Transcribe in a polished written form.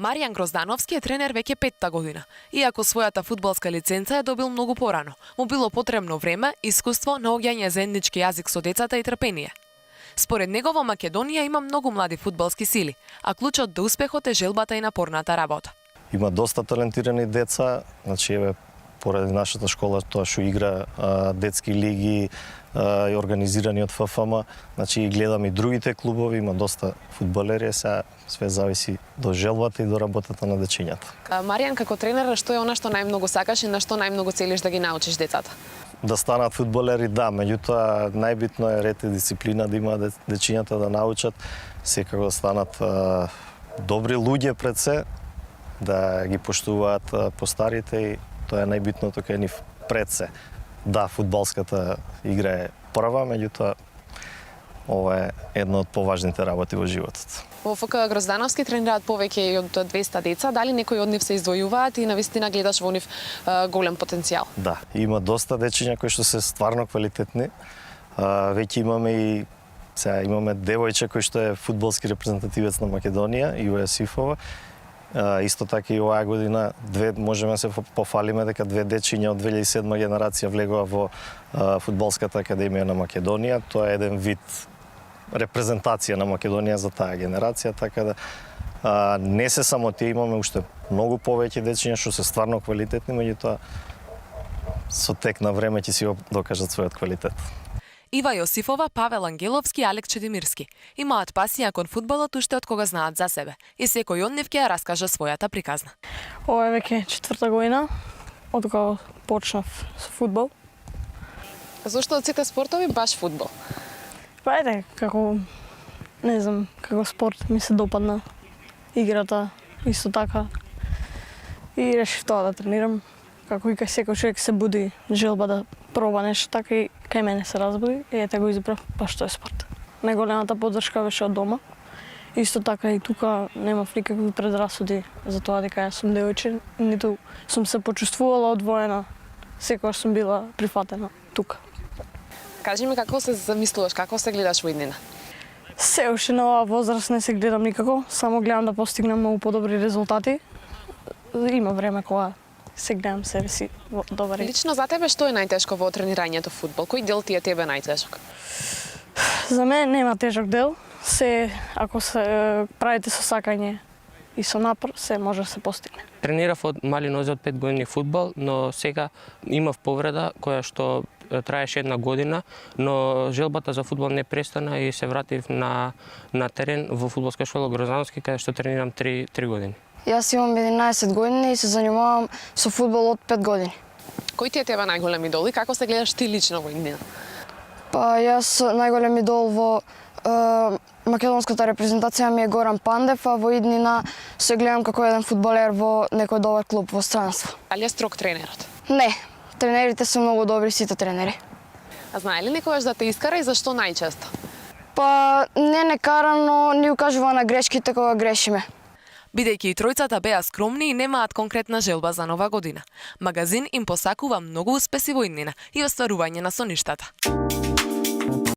Маријан Гроздановски е тренер веќе 5-та година. Иако својата фудбалска лиценца е добил многу порано, му било потребно време, искуство, наоѓање заеднички јазик со децата и трпение. Според него во Македонија има многу млади фудбалски сили, а клучот до успехот е желбата и напорната работа. Има доста талентирани деца, значи еве поради нашата школа тоа што игра детски лиги и организирани од ФФМ, значи гледам и другите клубови, има доста фудбалери, сега све зависи до желбата и до работата на дечињата. Маријан, како тренер, што е она што најмногу сакаш и на што најмногу целиш да ги научиш децата? Да станат фудбалери, да, меѓутоа најбитно е ред и дисциплина да има дечињата да научат, секако да станат добри луѓе пред се, да ги поштуваат постарите и тоа е најбитното кај нив пред се. Да, фудбалската игра е прва, меѓутоа ова е една од поважните работи во животот. Во ФК Гроздановски тренираат повеќе и од 200 деца, дали некои од нив се издвојуваат и навистина гледаш во нив голем потенцијал? Да, има доста дечиња кои што се стварно квалитетни. Веќе имаме девојче кој што е фудбалски репрезентативец на Македонија, Иваја Сифова. Исто така и оваа година можеме да се пофалиме дека две дечиња од 2007 генерација влегоа во фудбалската академија на Македонија. Тоа е еден вид репрезентација на Македонија за таа генерација, така да не се само тие, имаме уште многу повеќе дечиња што се стварно квалитетни, меѓутоа со тек на време ќе си го докажат својот квалитет. Ива Јосифова, Павел Ангеловски и Алек Четимирски имаат пасија кон фудбалот уште од кога знаат за себе и секој од нив ќе ја раскаже својата приказна. Ова е веќе 4-та година од кога почнав со фудбал. Зошто од сите спортови баш фудбал? Па еде, како спорт ми се допадна играта исто така и решив тоа да тренирам. Како и кај секој човек се буди желба да проба нешто, така и кај мене се разбуди и ете го избрав баш тој спорт. Најголемата поддршка беше од дома. Исто така и тука немав никакви предрасуди за тоа дека јас сум девојче, ниту сум се почувствувала одвоена. Секогаш сум била прифатена тука. Кажи ми како се замислуваш, како се гледаш во иднина? Се уште на оваа возраст не се гледам никако, само гледам да постигнам многу подобри резултати. Има време кога се гледам себе си во добар. Лично за тебе што е најтешко во тренирањето фудбал? Кој дел ти е тебе најтешок? За мене нема тежок дел. Се ако се правите со сакање и со напор, се може да се постигне. Тренирав од мали нозе од 5 години фудбал, но сега имав повреда која што траеше една година, но желбата за фудбал не престана и се вратив на терен во фудбалска школа Гроздановски, каде што тренирам 3 години. Јас имам 11 години и се занимавам со фудбал од 5 години. Кој ти е тебе најголем идол и како се гледаш ти лично во иднина? Па јас најголем идол во македонската репрезентација ми е Горан Пандев, а во иднина се гледам како еден фудбалер во некој добар клуб во странство. Дали е строг тренерот? Не, тренерите се многу добри, сите тренери. А знае ли некогаш да те искара и зашто најчесто? Па не кара, но ни укажува на грешките кога грешиме. Бидејќи и тројцата беа скромни и немаат конкретна желба за нова година, магазин им посакува многу успеси во иднина и остварување на соништата.